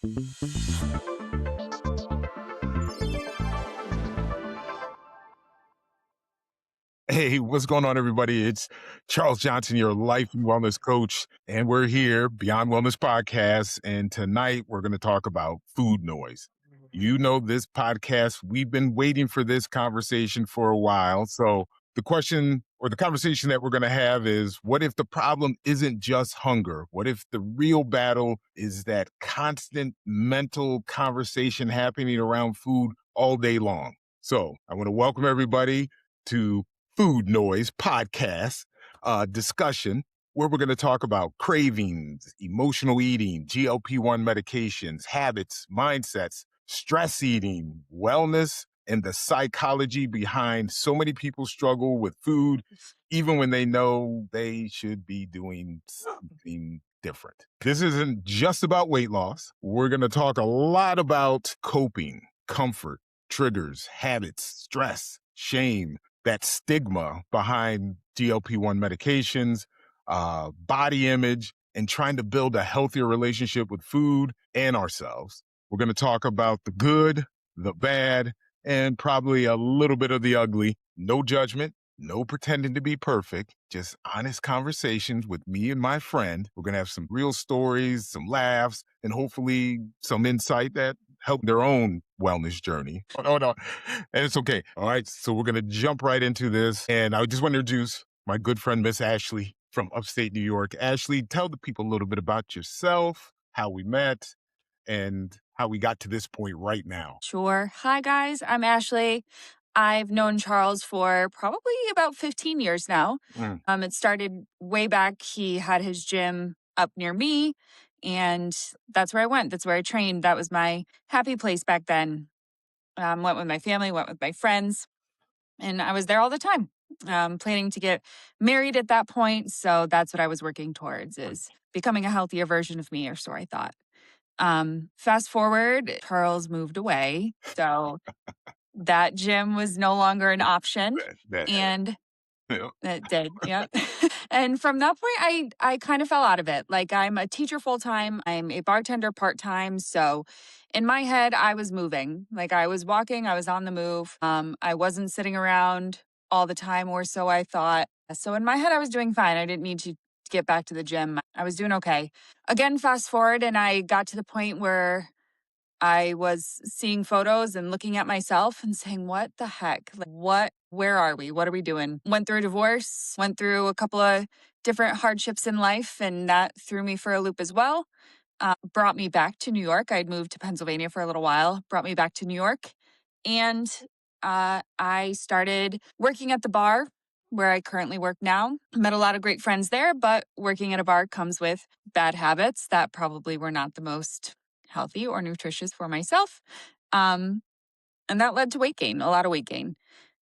Hey, what's going on, everybody? It's Charles Johnson, your life and wellness coach, and we're here, Beyond Wellness Podcast. And tonight we're going to talk about food noise. You know, this podcast, we've been waiting for this conversation for a while. So, the question or the conversation that we're going to have is, what if the problem isn't just hunger? What if the real battle is that constant mental conversation happening around food all day long? So, I want to welcome everybody to Food Noise Podcast discussion, where we're going to talk about cravings, emotional eating, GLP-1 medications, habits, mindsets, stress eating, wellness, and the psychology behind so many people struggle with food, even when they know they should be doing something different. This isn't just about weight loss. We're going to talk a lot about coping, comfort, triggers, habits, stress, shame, that stigma behind GLP-1 medications, body image, and trying to build a healthier relationship with food and ourselves. We're going to talk about the good, the bad, and probably a little bit of the ugly. No judgment, no pretending to be perfect, just honest conversations with me and my friend. We're going to have some real stories, some laughs, and hopefully some insight that help their own wellness journey. Oh, no. And it's okay. All right. So we're going to jump right into this. And I just want to introduce my good friend, Miss Ashley from upstate New York. Ashley, tell the people a little bit about yourself, how we met, and how we got to this point right now. Sure. Hi, guys. I'm Ashley. I've known Charles for probably about 15 years now. It started way back. He had his gym up near me, and that's where I went. That's where I trained. That was my happy place back then. Went with my family, went with my friends, and I was there all the time. Planning to get married at that point, so that's what I was working towards, is becoming a healthier version of me, or so I thought. Fast forward, Charles moved away. So that gym was no longer an option. That, And yeah. it did, yeah. And from that point, I kind of fell out of it. Like, I'm a teacher full time, I'm a bartender part time. So in my head, I was moving. Like, I was walking, I was on the move. I wasn't sitting around all the time, or so I thought. So in my head, I was doing fine. I didn't need to get back to the gym. I was doing okay. Again, fast forward, and I got to the point where I was seeing photos and looking at myself and saying, what the heck? Like, where are we? What are we doing? Went through a divorce, went through a couple of different hardships in life, and that threw me for a loop as well. Brought me back to New York. I'd moved to Pennsylvania for a little while, brought me back to New York. And I started working at the bar where I currently work now. Met a lot of great friends there, but working at a bar comes with bad habits that probably were not the most healthy or nutritious for myself. Um, and that led to weight gain, a lot of weight gain.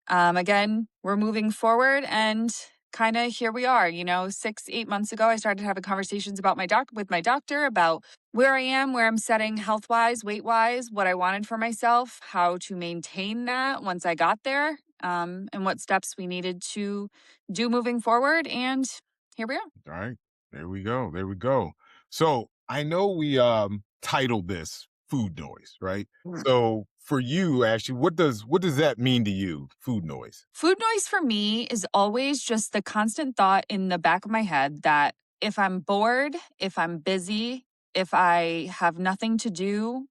Again, we're moving forward, and kind of here we are. 6, 8 months ago, I started having conversations about with my doctor about where I am, where I'm setting health wise, weight wise, what I wanted for myself, how to maintain that once I got there, and what steps we needed to do moving forward. And here we are. All right. There we go. There we go. So I know we titled this food noise, right? So for you, Ashley, what does that mean to you, food noise? Food noise for me is always just the constant thought in the back of my head that if I'm bored, if I'm busy, if I have nothing to do,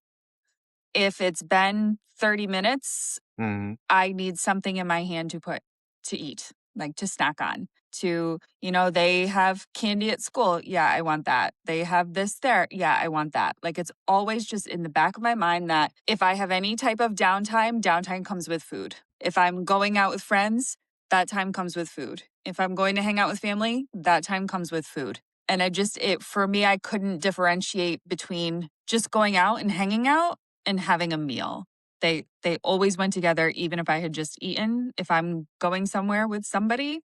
if it's been 30 minutes, Mhm. I need something in my hand to eat, like to snack on. They have candy at school. Yeah, I want that. They have this there. Yeah, I want that. Like, it's always just in the back of my mind that if I have any type of downtime comes with food. If I'm going out with friends, that time comes with food. If I'm going to hang out with family, that time comes with food. And for me, I couldn't differentiate between just going out and hanging out and having a meal. They always went together, even if I had just eaten. If I'm going somewhere with somebody,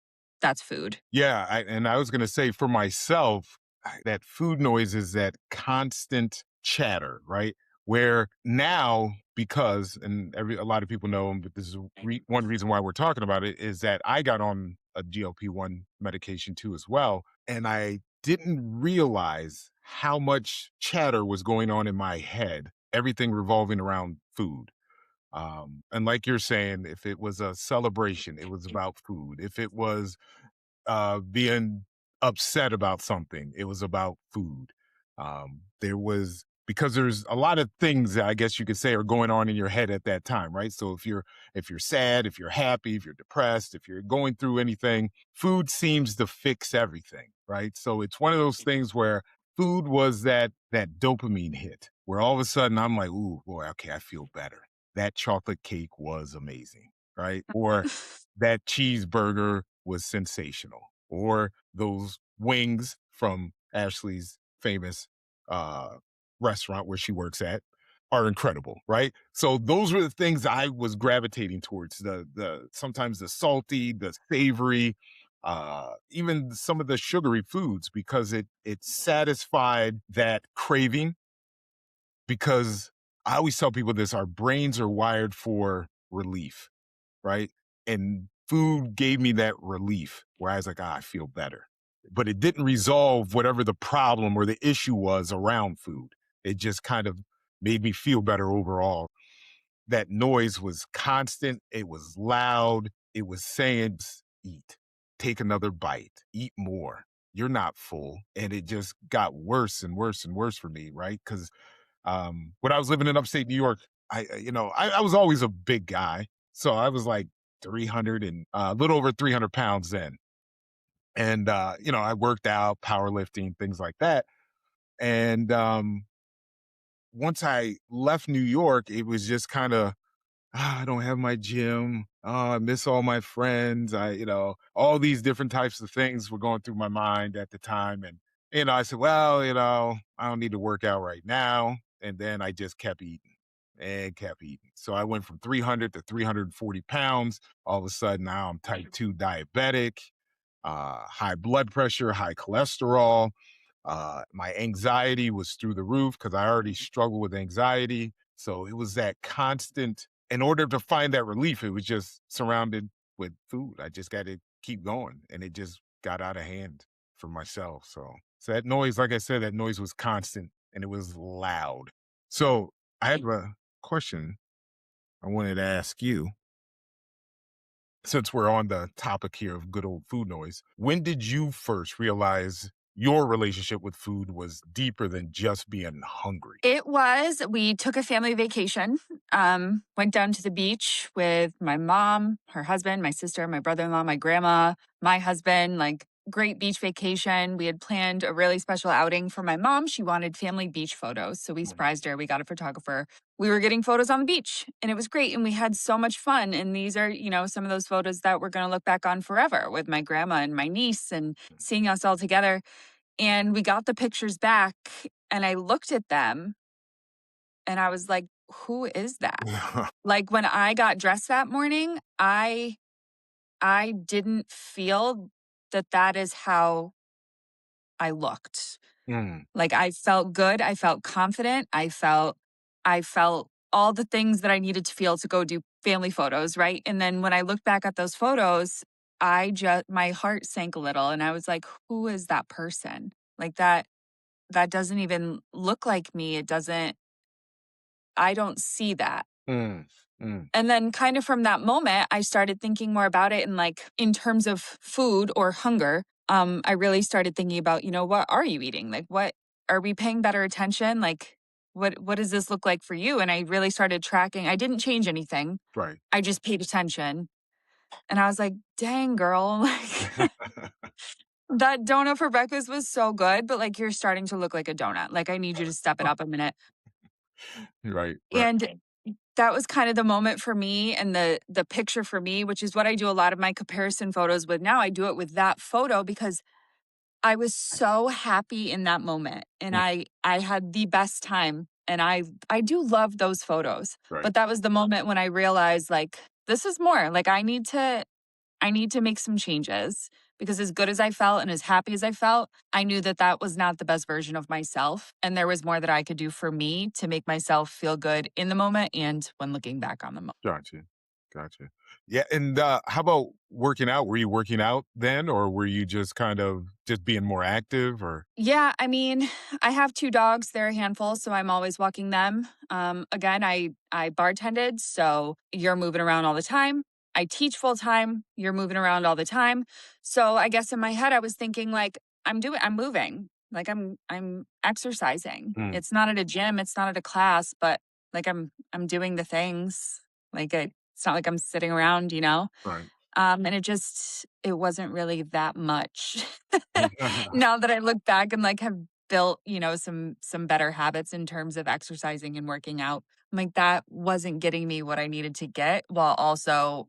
that's food. Yeah, and I was going to say for myself, that food noise is that constant chatter, right? Where now, because a lot of people know, but this is one reason why we're talking about it is that I got on a GLP-1 medication too as well, and I didn't realize how much chatter was going on in my head, everything revolving around food. And like you're saying, if it was a celebration, it was about food. If it was being upset about something. It was about food. There was because there's a lot of things that I guess you could say are going on in your head at that time, right? So if you're sad, if you're happy, if you're depressed, if you're going through anything, food seems to fix everything, right? So it's one of those things where food was that dopamine hit where all of a sudden I'm like, ooh, boy, okay, I feel better. That chocolate cake was amazing, right? Or that cheeseburger was sensational, or those wings from Ashley's famous uh, restaurant where she works at are incredible, right? So those were the things I was gravitating towards the sometimes the salty, the savory, even some of the sugary foods because it satisfied that craving because I always tell people this our brains are wired for relief, right? And food gave me that relief where I was like, I feel better. But it didn't resolve whatever the problem or the issue was around food. It just kind of made me feel better overall. That noise was constant, it was loud, it was saying, eat, take another bite, eat more. You're not full. And it just got worse and worse and worse for me, right? Because when I was living in upstate New York, I was always a big guy. So I was like 300 and a little over 300 pounds then. And, I worked out, powerlifting, things like that. And once I left New York, it was just kind of, I don't have my gym. Oh, I miss all my friends. All these different types of things were going through my mind at the time. And, I said, well, I don't need to work out right now. And then I just kept eating and kept eating. So I went from 300 to 340 pounds. All of a sudden, now I'm type 2 diabetic, high blood pressure, high cholesterol. My anxiety was through the roof because I already struggle with anxiety. So it was that constant, in order to find that relief, it was just surrounded with food. I just got to keep going. And it just got out of hand for myself. So that noise, like I said, that noise was constant and it was loud. So I have a question I wanted to ask you since we're on the topic here of good old food noise. When did you first realize your relationship with food was deeper than just being hungry? We took a family vacation, went down to the beach with my mom, her husband, my sister, my brother in law, my grandma, my husband, like great beach vacation. We had planned a really special outing for my mom. She wanted family beach photos. So we Mm. surprised her. We got a photographer. We were getting photos on the beach and it was great. And we had so much fun. And these are, some of those photos that we're going to look back on forever with my grandma and my niece and seeing us all together. And we got the pictures back and I looked at them and I was like, who is that? Like when I got dressed that morning, I didn't feel that that is how I looked. Mm, Like I felt good, I felt confident, I felt all the things that I needed to feel to go do family photos, right? And then when I looked back at those photos, my heart sank a little and I was like, who is that person? Like that doesn't even look like me. I don't see that. mm, mm, And then kind of from that moment, I started thinking more about it and like in terms of food or hunger. I really started thinking about, what are you eating? Like what are we paying better attention? Like what does this look like for you? And I really started tracking. I didn't change anything. right. I just paid attention. And I was like, dang girl, like that donut for breakfast was so good, but like you're starting to look like a donut. Like I need you to step it up a minute. Right, right, And that was kind of the moment for me and the picture for me, which is what I do a lot of my comparison photos with now. I do it with that photo because I was so happy in that moment and mm, I had the best time and I do love those photos. right. But that was the moment when I realized like this is more. Like I need to make some changes because as good as I felt and as happy as I felt, I knew that that was not the best version of myself. And there was more that I could do for me to make myself feel good in the moment and when looking back on the moment. Gotcha. Gotcha. Yeah, and, how about working out? Were you working out then, or were you just kind of just being more active, or Yeah, I mean, I have 2 dogs, they're a handful, so I'm always walking them. Again, I bartended, so you're moving around all the time. I teach full time, you're moving around all the time. So I guess in my head I was thinking like I'm moving. Like I'm exercising. Mm, It's not at a gym, it's not at a class, but like I'm doing the things. It's not like I'm sitting around, you know? right. And it wasn't really that much. Now that I look back and, like, have built, some better habits in terms of exercising and working out, I'm like, that wasn't getting me what I needed to get while also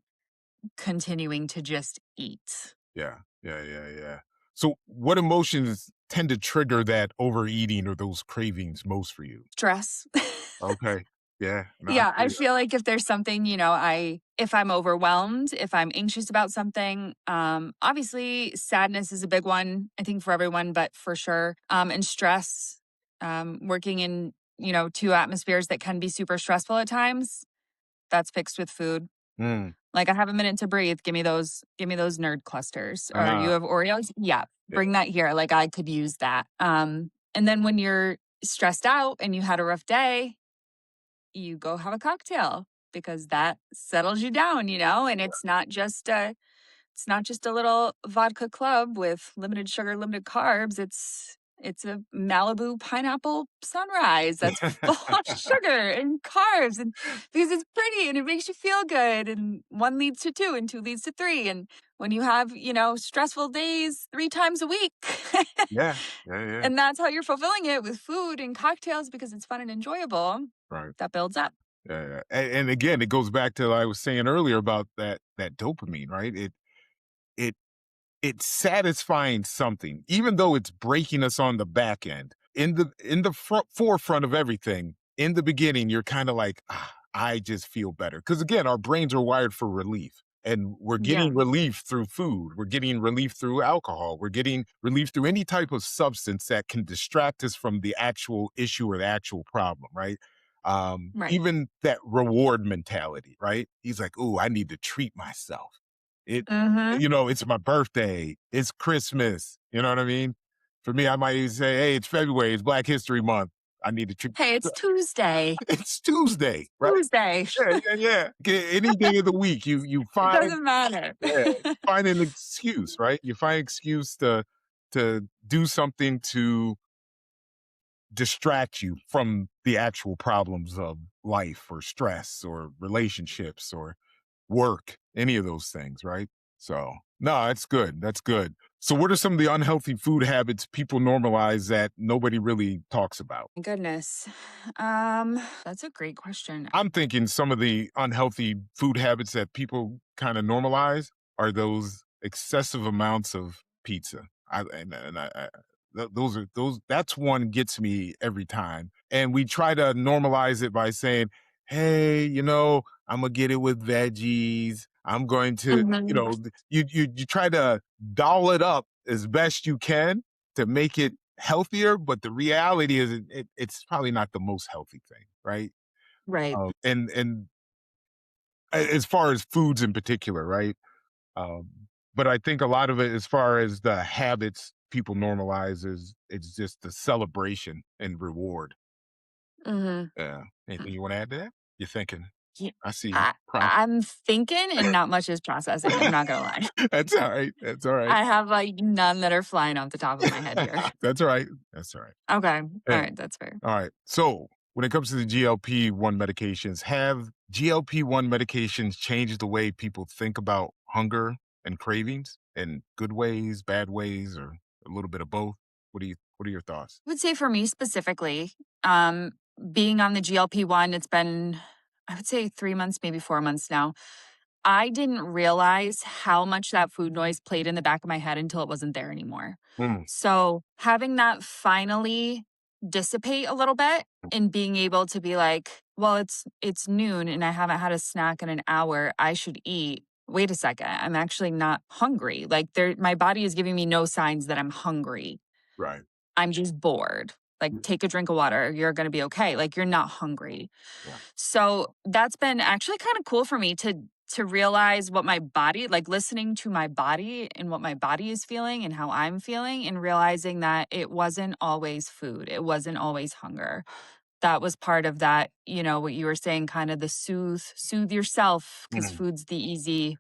continuing to just eat. Yeah, yeah, yeah, yeah. So, what emotions tend to trigger that overeating or those cravings most for you? Stress. Okay. Yeah, no, I Yeah, feel I you. feel like if there's something, if I'm overwhelmed, if I'm anxious about something, obviously sadness is a big one, I think for everyone, but for sure. And stress, working in, 2 atmospheres that can be super stressful at times, that's fixed with food. Mm, Like I have a minute to breathe. Give me those nerd clusters. Or you uh, have Oreos? Yeah, yeah, bring that here. Like I could use that. And then when you're stressed out and you had a rough day, you go have a cocktail because that settles you down, and it's not just a little vodka club with limited sugar, limited carbs. It's a Malibu pineapple sunrise that's full of sugar and carbs and because it's pretty and it makes you feel good and one leads to two and two leads to three and when you have, stressful days 3 times a week yeah, yeah, yeah, and that's how you're fulfilling it with food and cocktails because it's fun and enjoyable, right. that builds up. Yeah, yeah. And again, it goes back to what I was saying earlier about that dopamine, right? It it's satisfying something, even though it's breaking us on the back end. In the forefront of everything, in the beginning, you're kind of like, I just feel better. Because again, our brains are wired for relief. And we're Yeah, getting relief through food. We're getting relief through alcohol. We're getting relief through any type of substance that can distract us from the actual issue or the actual problem, right? right. Even that reward mentality, right? He's like, "Ooh, I need to treat myself." It Mhm. it's my birthday, it's Christmas, you know what I mean? For me, I might even say, "Hey, it's February, it's Black History Month. I need to treat." Hey, it's Tuesday. It's Tuesday, right? Tuesday. Yeah, yeah, yeah. Any day of the week, you It find doesn't matter. yeah, you find an excuse, right? You find excuse to do something to distract you from the actual problems of life or stress or relationships or work, any of those things, right? So, no, that's good. That's good. So, what are some of the unhealthy food habits people normalize that nobody really talks about? Goodness. That's a great question. I'm thinking some of the unhealthy food habits that people kind of normalize are those excessive amounts of pizza. Those that's one gets me every time. And we try to normalize it by saying, "Hey, I'm gonna get it with veggies. I'm going to, Mhm. you try to doll it up as best you can to make it healthier, but the reality is it's probably not the most healthy thing, right? Right. And as far as foods in particular, right? Um, but I think a lot of it, as far as the habits people normalize, is it's just the celebration and reward. Mhm. Yeah. Anything you want to add to that? You're thinking. Ye I see you. I I'm thinking and not much is processing, I'm not gonna lie. That's all right. That's all right. I have, like, none that are flying off the top of my head here. That's all right. That's all right. Okay. Hey, Alright, that's fair. all right. So when it comes to the GLP-1 medications, have GLP-1 medications changed the way people think about hunger and cravings in good ways, bad ways, or a little bit of both? What are your thoughts? I would say for me specifically, um, being on the GLP-1, it's been, I would say 3 months, maybe 4 months now. I didn't realize how much that food noise played in the back of my head until it wasn't there anymore. Mm, So, having that finally dissipate a little bit and being able to be like, "Well, it's noon and I haven't had a snack in an hour. I should eat. Wait a second. I'm actually not hungry." Like my body is giving me no signs that I'm hungry. right. I'm just bored. Like, Mm, take a drink of water. You're going to be okay. Like, you're not hungry. yeah. So that's been actually kind of cool for me to realize what my body, like listening to my body and what my body is feeling and how I'm feeling, and realizing that it wasn't always food. It wasn't always hunger. That was part of that, what you were saying, kind of the soothe yourself, because Mm, food's the easy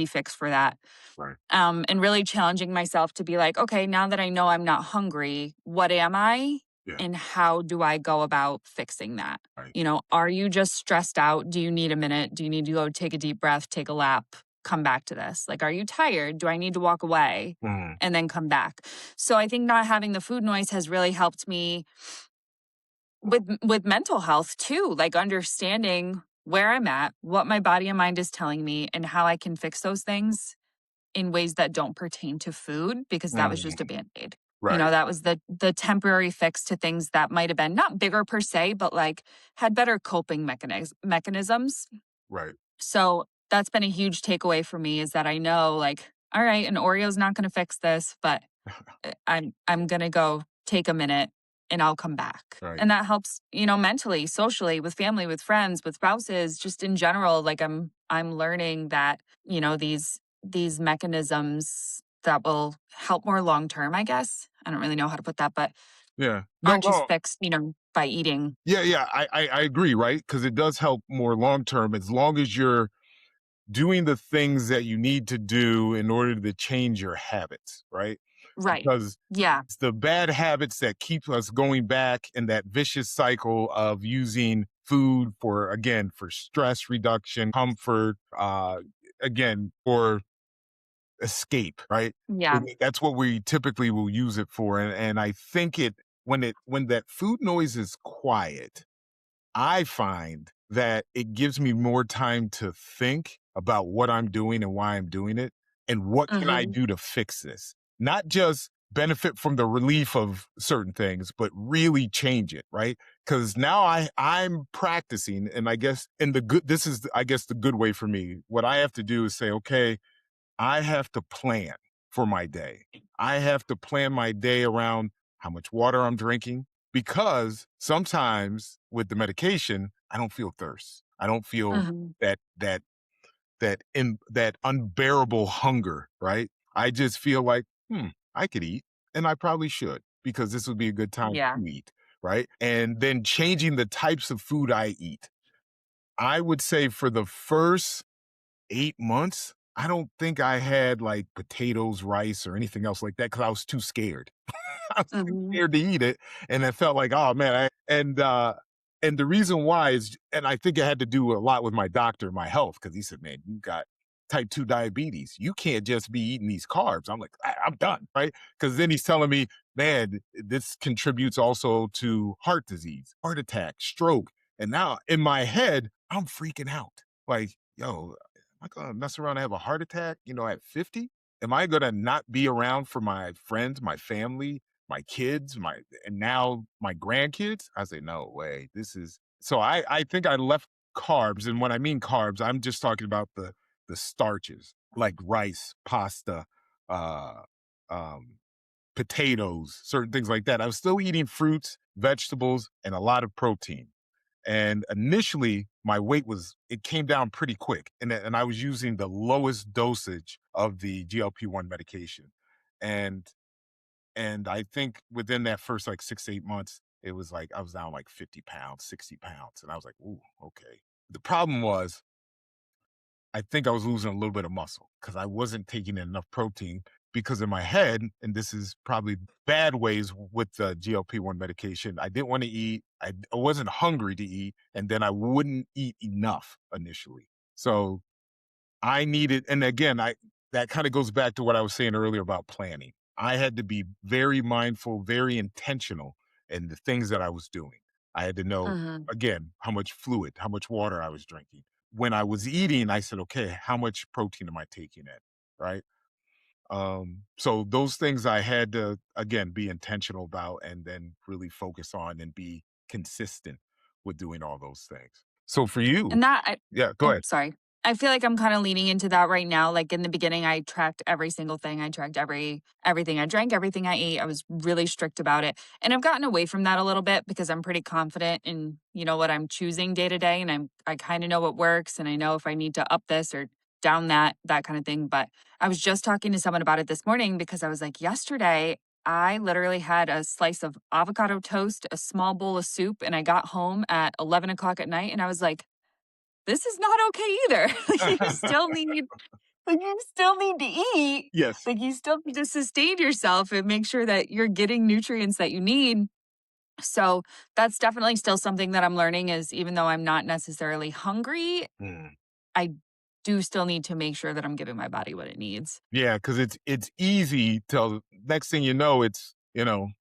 fix for that. right. And really challenging myself to be like, okay, now that I know I'm not hungry, what am I? Yeah. And how do I go about fixing that? Right. Are you just stressed out? Do you need a minute? Do you need to go take a deep breath, take a lap, come back to this? Like, are you tired? Do I need to walk away Mm, and then come back? So I think not having the food noise has really helped me with mental health too, like understanding where I'm at, what my body and mind is telling me, and how I can fix those things in ways that don't pertain to food, because that was just a mm, band-aid. right. That was the temporary fix to things that might have been not bigger per se, but like had better coping mechanisms. Right. So that's been a huge takeaway for me, is that I know, like, all right, an Oreo's not going to fix this, but I'm going to go take a minute and I'll come back. Right. And that helps, mentally, socially, with family, with friends, with spouses, just in general. Like, I'm learning that, these mechanisms that will help more long term, I guess. I don't really know how to put that, but Yeah. No, aren't just no. fixed, by eating. Yeah, yeah. I agree, right? Because it does help more long term as long as you're doing the things that you need to do in order to change your habits, right? Right. Because Yeah. it's the bad habits that keep us going back in that vicious cycle of using food for, again, for stress reduction, comfort, again, for escape, right? Yeah. That's what we typically will use it for. And I think when that food noise is quiet, I find that it gives me more time to think about what I'm doing and why I'm doing it and what can I Hmm. do to fix this? Not just benefit from the relief of certain things, but really change it, right? Because now I'm practicing, and I guess in the good, this is I guess the good way for me. What I have to do is say, okay, I have to plan for my day. I have to plan my day around how much water I'm drinking because sometimes with the medication, I don't feel thirst. I don't feel Hmm. that unbearable hunger, right? I just feel like, I could eat and I probably should because this would be a good time Yeah. to eat, right? And then changing the types of food I eat. I would say for the first 8 months, I don't think I had, like, potatoes, rice, or anything else like that because I was too scared. I was too Hmm. scared to eat it, and I felt like, "Oh, man," and the reason why is and I think it had to do a lot with my doctor, my health, because he said, "Man, you got type 2 diabetes. You can't just be eating these carbs." I'm like, I'm done," right? Because then he's telling me, "Man, this contributes also to heart disease, heart attack, stroke," and now in my head, I'm freaking out. Like, "Yo, am I gonna mess around and have a heart attack, at 50? Am I gonna not be around for my friends, my family, my kids, and now my grandkids?" I say, "No way. This is" so I think I left carbs, and when I mean carbs, I'm just talking about the starches like rice, pasta, uh, um, potatoes, certain things like that. I was still eating fruits, vegetables, and a lot of protein. And initially, my weight it came down pretty quick. And I was using the lowest dosage of the GLP-1 medication. And and I think within that first like 6 to 8 months, it was like I was down like 50 pounds, 60 pounds. And I was like, ooh, okay. The problem was I think I was losing a little bit of muscle because I wasn't taking in enough protein because in my head, and this is probably bad ways with the GLP-1 medication, I didn't want to eat. I wasn't hungry to eat, and then I wouldn't eat enough initially. So I needed, and again, I that kind of goes back to what I was saying earlier about planning. I had to be very mindful, very intentional in the things that I was doing. I had to know Hmm. again how much fluid, how much water I was drinking. When I was eating, I said, okay, how much protein am I taking in? Right. So those things I had to again be intentional about and then really focus on and be consistent with doing all those things. So for you, And yeah, go oh, ahead. sorry. I feel like I'm kind of leaning into that right now. Like in the beginning, I tracked every single thing. I tracked everything I drank, everything I ate. I was really strict about it. And I've gotten away from that a little bit because I'm pretty confident in, what I'm choosing day to day. And I kind of know what works, and I know if I need to up this or down that kind of thing. But I was just talking to someone about it this morning because I was like, yesterday I literally had a slice of avocado toast, a small bowl of soup, and I got home at 11 o'clock at night, and I was like, this is not okay either. Like, you still need to eat. Yes. Like, you still need to sustain yourself and make sure that you're getting nutrients that you need. So that's definitely still something that I'm learning is even though I'm not necessarily hungry, Mm. I do still need to make sure that I'm giving my body what it needs. Yeah, because it's easy till next thing you know, it's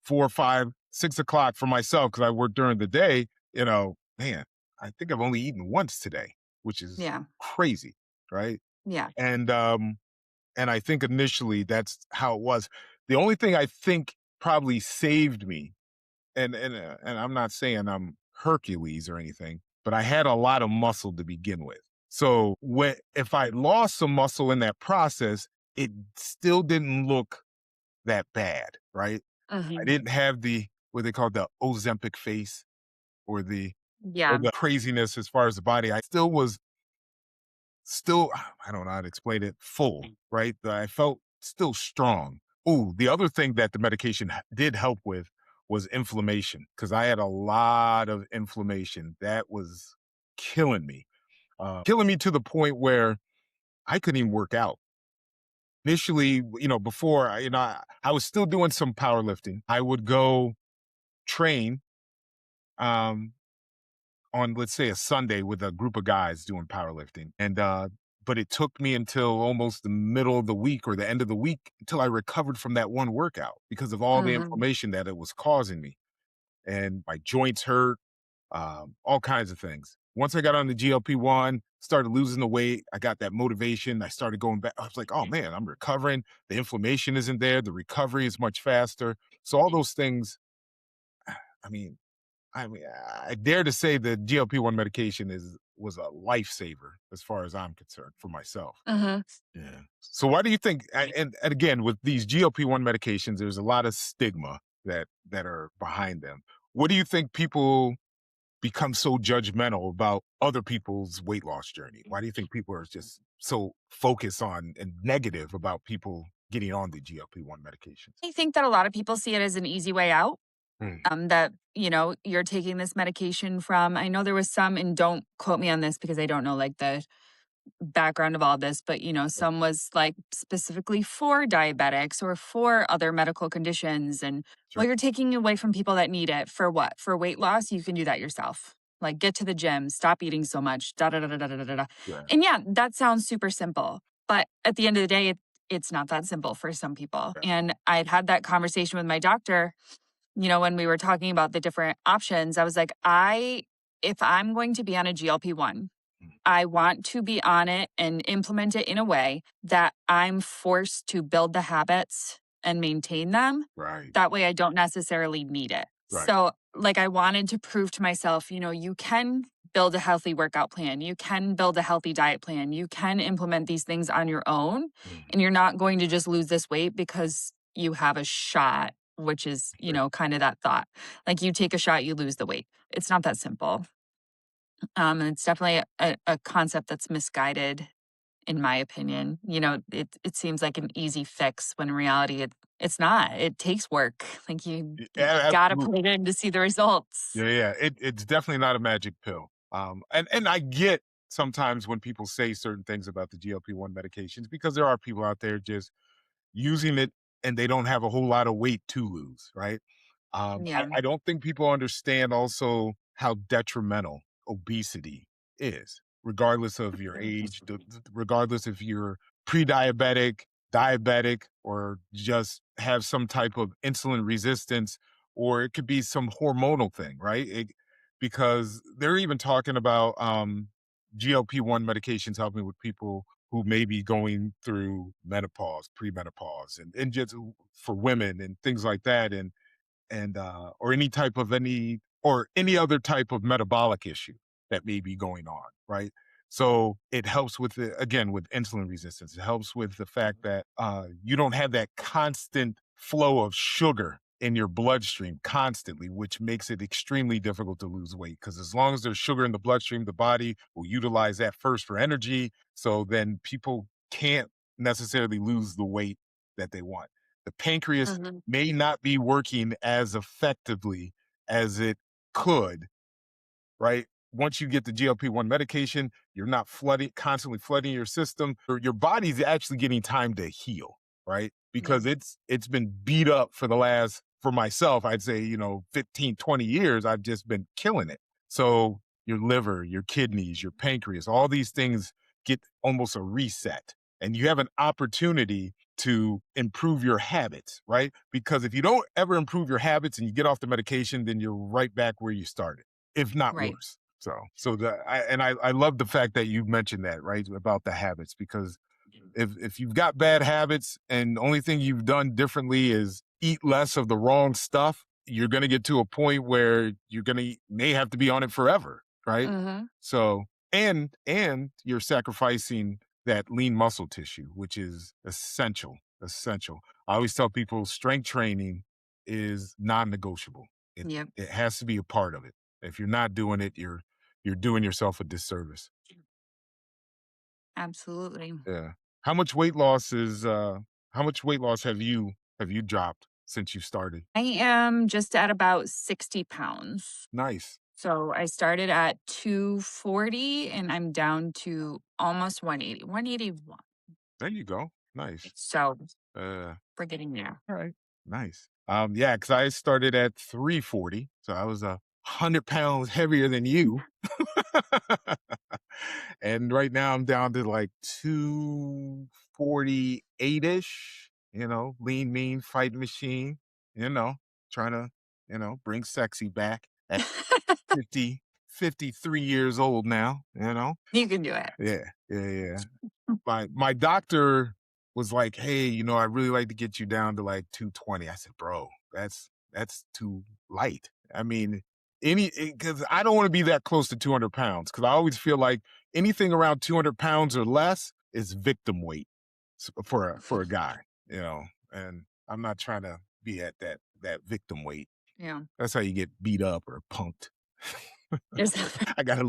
4, 5, 6 o'clock for myself because I work during the day. Man, I think I've only eaten once today, which is Yeah. crazy, right? Yeah. And I think initially that's how it was. The only thing I think probably saved me, and I'm not saying I'm Hercules or anything, but I had a lot of muscle to begin with. So if I lost some muscle in that process, it still didn't look that bad, right? I Mhm. didn't have the what they call the Ozempic face or Yeah. the craziness as far as the body. I still I don't know how to explain it, full, right? I felt still strong. Ooh, the other thing that the medication did help with was inflammation because I had a lot of inflammation that was killing me to the point where I couldn't even work out. Initially, before I was still doing some powerlifting. I would go train um, on, let's say, a Sunday with a group of guys doing powerlifting. But it took me until almost the middle of the week or the end of the week until I recovered from that one workout because of all the Mhm. inflammation that it was causing me. And my joints hurt, all kinds of things. Once I got on the GLP-1, started losing the weight, I got that motivation. I started going back. I was like, oh man, I'm recovering. The inflammation isn't there. The recovery is much faster. So all those things, I mean, I dare to say the GLP-1 medication was a lifesaver as far as I'm concerned for myself. Mhm. Yeah. So why do you think? And again, with these GLP-1 medications, there's a lot of stigma that are behind them. What do you think people become so judgmental about other people's weight loss journey? Why do you think people are just so focused on and negative about people getting on the GLP-1 medications? I think that a lot of people see it as an easy way out. Mm, That, you're taking this medication from, I know there was some, and don't quote me on this because I don't know like the background of all this, but right, some was like specifically for diabetics or for other medical conditions. And sure, well, you're taking away from people that need it for what? For weight loss, you can do that yourself. Like get to the gym, stop eating so much, da da da da da da da. Da. yeah, And yeah, that sounds super simple. But at the end of the day, it's not that simple for some people. yeah, And I'd had that conversation with my doctor, when we were talking about the different options. I was like, if I'm going to be on a GLP-1, mm, I want to be on it and implement it in a way that I'm forced to build the habits and maintain them. right, That way I don't necessarily need it. right, So, like, I wanted to prove to myself, you can build a healthy workout plan, you can build a healthy diet plan, you can implement these things on your own, mm, and you're not going to just lose this weight because you have a shot, which is, sure. kind of that thought. Like, you take a shot, you lose the weight. It's not that simple. And it's definitely a concept that's misguided, in my opinion. It seems like an easy fix when in reality it's not. It takes work. Like you gotta put Absolutely. it in to see the results. Yeah, yeah. It's definitely not a magic pill. And I get sometimes when people say certain things about the GLP-1 medications because there are people out there just using it and they don't have a whole lot of weight to lose, right? Yeah. I don't think people understand also how detrimental obesity is, regardless of your age, regardless if you're pre-diabetic, diabetic, or just have some type of insulin resistance, or it could be some hormonal thing, right? Because they're even talking about GLP-1 medications helping with people who may be going through menopause, premenopause, and just for women and things like that, and or any other type of metabolic issue that may be going on, right? So it helps with again with insulin resistance. It helps with the fact that you don't have that constant flow of sugar in your bloodstream constantly, which makes it extremely difficult to lose weight. Because as long as there's sugar in the bloodstream, the body will utilize that first for energy. So then people can't necessarily lose the weight that they want. The pancreas Mhm. may not be working as effectively as it could, right? Once you get the GLP-1 medication, you're not constantly flooding your system. Your body's actually getting time to heal, right? Yeah. Because it's been beat up for the last, for myself, I'd say, 15, 20 years, I've just been killing it. So your liver, your kidneys, your pancreas, all these things get almost a reset. And you have an opportunity to improve your habits, right? Because if you don't ever improve your habits and you get off the medication, then you're right back where you started, if not Right. worse. I love the fact that you mentioned that, right, about the habits, because if you've got bad habits and the only thing you've done differently is eat less of the wrong stuff, you're going to get to a point where you're going to may have to be on it forever, right? Mhm. So, and you're sacrificing that lean muscle tissue, which is essential, essential. I always tell people strength training is non-negotiable. It Yep. it has to be a part of it. If you're not doing it, you're doing yourself a disservice. Absolutely. Yeah. How much weight loss is how much weight loss have you dropped since you started? I am just at about 60 pounds. Nice. So I started at 240 and I'm down to almost 180, 181. There you go. Nice. So Uh we're getting there. all right. Nice. Yeah, because I started at 340. So I was 100 pounds heavier than you. And right now I'm down to like 248-ish, lean, mean, fight machine, you know, trying to, bring sexy back at 53 years old now. You can do it. Yeah, yeah, yeah. My doctor was like, "Hey, I really like to get you down to like 220." I said, "Bro, that's too light." I mean, because I don't want to be that close to 200 pounds, because I always feel like anything around 200 pounds or less is victim weight for a guy, you know. And I'm not trying to be at that victim weight. Yeah. That's how you get beat up or punked. Is that I gotta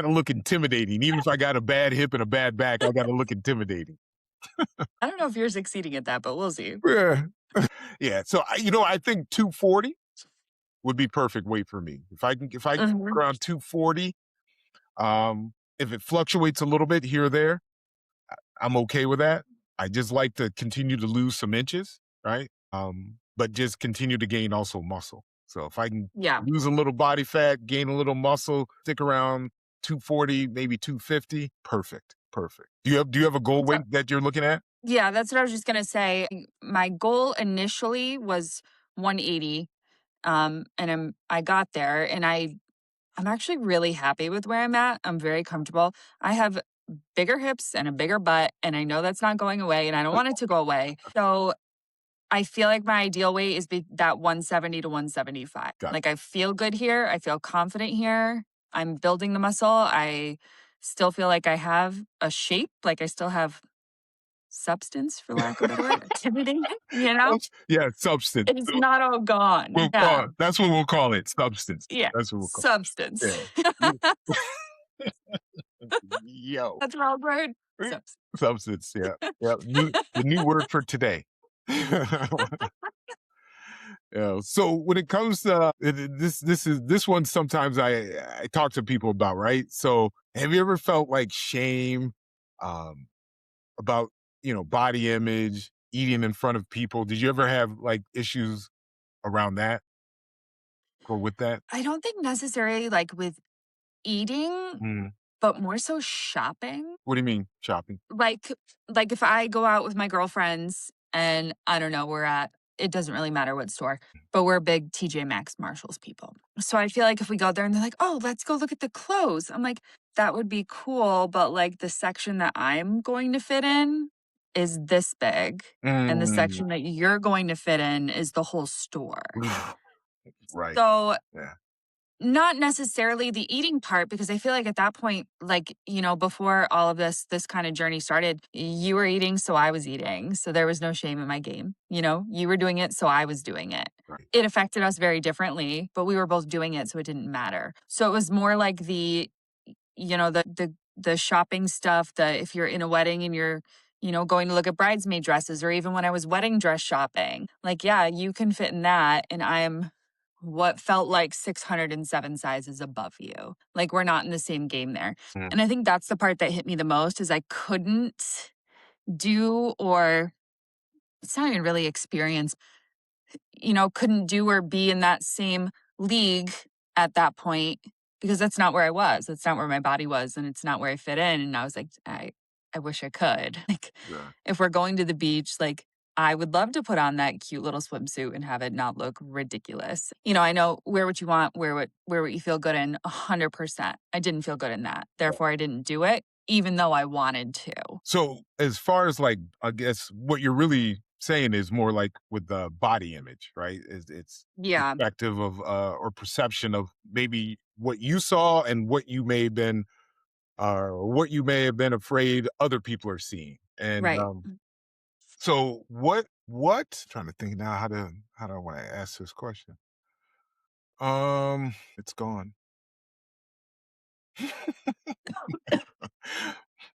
look intimidating. Even if I got a bad hip and a bad back, I gotta look intimidating. I don't know if you're succeeding at that, but we'll see. Yeah. Yeah. So I think 240 would be perfect weight for me. If I can Mhm. around 240, if it fluctuates a little bit here or there, I'm okay with that. I just like to continue to lose some inches, right? But just continue to gain also muscle. So if I can Yeah. lose a little body fat, gain a little muscle, stick around 240, maybe 250, perfect. Perfect. Do you have a goal So weight that you're looking at? yeah, that's what I was just gonna say. My goal initially was 180. And I got there and I'm actually really happy with where I'm at. I'm very comfortable. I have bigger hips and a bigger butt, and I know that's not going away, and I don't want it to go away. So I feel like my ideal weight is that 170 to 175. Got Like I feel good here. I feel confident here. I'm building the muscle. I still feel like I have a shape. Like I still have substance, for lack of a better word, activity. You know, Yeah, substance. it's not all gone. We'll Yeah. call it, that's what we'll call it, substance. Yeah. That's what we'll call Substance. it. Yeah. Yo, That's an old word. Substance. substance. Yeah, yeah. The new word for today. Yeah. So when it comes to this one, sometimes I talk to people about, right. So have you ever felt like shame, um, about body image, eating in front of people? Did you ever have like issues around that or with that? I don't think necessarily like with eating, Mm. but more so shopping. What do you mean shopping? Like like if I go out with my girlfriends and I don't know, we're at it doesn't really matter what store, but we're big TJ Maxx Marshalls people. So I feel like if we go there and they're like, "Oh, let's go look at the clothes." I'm like, "That would be cool, but like the section that I'm going to fit in is this big, and the Mm. section that you're going to fit in is the whole store." Right. So Yeah. Not necessarily the eating part, because I feel like at that point, like, before all of this kind of journey started, you were eating, so I was eating. So there was no shame in my game. You were doing it, so I was doing it. Right. It affected us very differently, but we were both doing it, so it didn't matter. So it was more like the shopping stuff, the if you're in a wedding and you're going to look at bridesmaid dresses, or even when I was wedding dress shopping, like, yeah, you can fit in that, and I'm what felt like 607 sizes above you. Like, we're not in the same game there. Mm. And I think that's the part that hit me the most is I couldn't do, or it's not even really experience, couldn't do or be in that same league at that point, because that's not where I was. That's not where my body was, and it's not where I fit in. And I was like, I wish I could. Like, Yeah. if we're going to the beach, like, I would love to put on that cute little swimsuit and have it not look ridiculous. I know, wear what you want, wear what you feel good in, 100%. I didn't feel good in that. Therefore, I didn't do it, even though I wanted to. So as far as like, I guess what you're really saying is more like with the body image, right? It's Yeah, perspective of or perception of maybe what you saw and what you may have been what you may have been afraid other people are seeing. And right. so what trying to think now how do I want to ask this question? It's gone.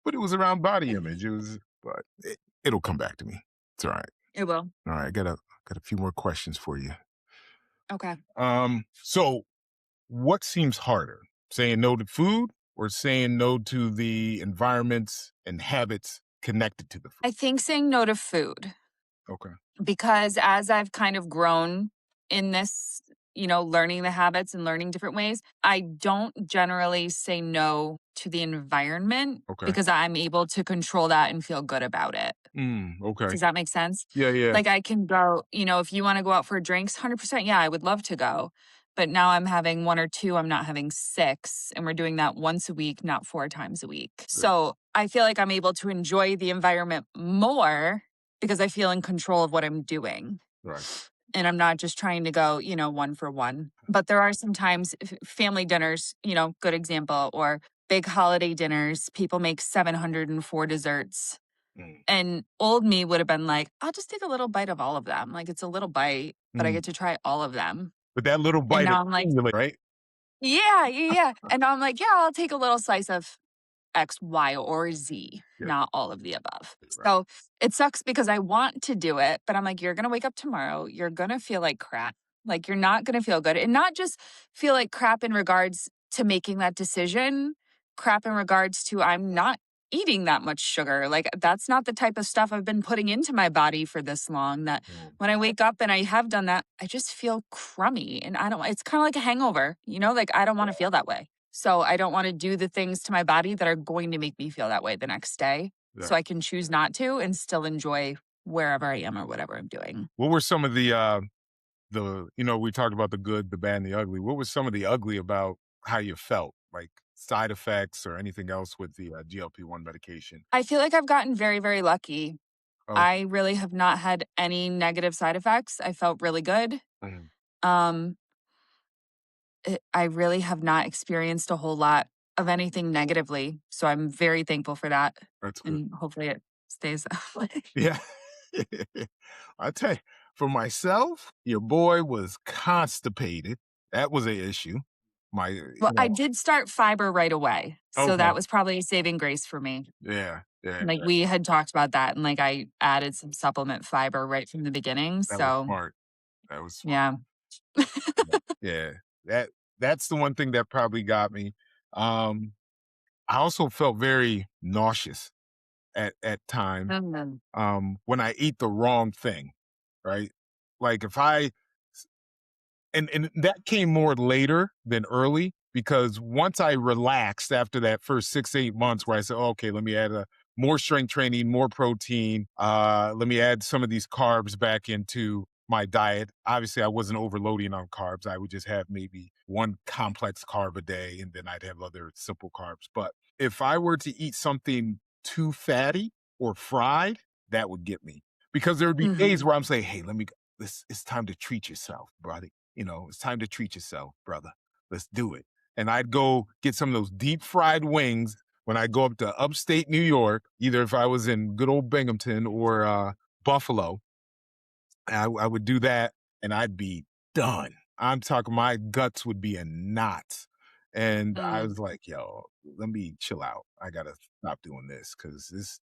But it was around body image. It was but it'll come back to me. It's all right. It will. All right, got a few more questions for you. Okay. So what seems harder? Saying no to food or saying no to the environments and habits connected to the food? I think saying no to food, Okay. because as I've kind of grown in this, learning the habits and learning different ways, I don't generally say no to the environment, Okay. because I'm able to control that and feel good about it. Okay. Does that make sense? Yeah, yeah. Like, I can go, if you want to go out for drinks, 100%, yeah, I would love to go. But now I'm having one or two, I'm not having six. And we're doing that once a week, not four times a week. So I feel like I'm able to enjoy the environment more because I feel in control of what I'm doing. Right. And I'm not just trying to go, one for one. But there are some times, family dinners, good example, or big holiday dinners, people make 704 desserts. Mm. And old me would have been like, I'll just take a little bite of all of them. Like, it's a little bite, but I Mm. get to try all of them. But that little And bite now I'm like, accumulate, right? yeah, yeah, yeah. And now I'm like, yeah, I'll take a little slice of X, Y, or Z, Yeah. not all of the above. Right. So it sucks because I want to do it, but I'm like, you're going to wake up tomorrow. You're going to feel like crap. Like, you're not going to feel good. And not just feel like crap in regards to making that decision, crap in regards to I'm not eating that much sugar. Like, that's not the type of stuff I've been putting into my body for this long, that Mm. when I wake up and I have done that, I just feel crummy. And it's kind of like a hangover, like, I don't want to feel that way. So I don't want to do the things to my body that are going to make me feel that way the next day. Yeah. So I can choose not to and still enjoy wherever I am or whatever I'm doing. What were some of we talked about the good, the bad, and the ugly. What was some of the ugly about how you felt? Like side effects or anything else with the GLP-1 medication? I feel like I've gotten very, very lucky. Oh. I really have not had any negative side effects. I felt really good. Mhm. Um, I really have not experienced a whole lot of anything negatively. So I'm very thankful for that. That's good. And hopefully it stays that way. Yeah. I tell you, for myself, your boy was constipated. That was an issue. My, Well, I did start fiber right away. So okay. that was probably a saving grace for me. Yeah, yeah, Like, we had talked about that, and, like, I added some supplement fiber right from the beginning, that was so smart. That was smart. yeah. Yeah, that's the one thing that probably got me. Um, I also felt very nauseous at times Mhm. when I eat the wrong thing, right? Like if I and that came more later than early because once I relaxed after that first 6 8 months where I said, oh, okay, let me add a more strength training, more protein, let me add some of these carbs back into my diet. Obviously I wasn't overloading on carbs. I would just have maybe one complex carb a day and then I'd have other simple carbs. But if I were to eat something too fatty or fried, that would get me because there would be days Mhm. where I'm saying, hey, let me, it's time to treat yourself, buddy. It's time to treat yourself, brother. let's do it. And I'd go get some of those deep fried wings when I go up to upstate New York, either if I was in good old Binghamton or Buffalo. I would do that and I'd be done. I'm talking my guts would be in knots. And I Mm. was like, yo, let me chill out. I gotta stop doing this because this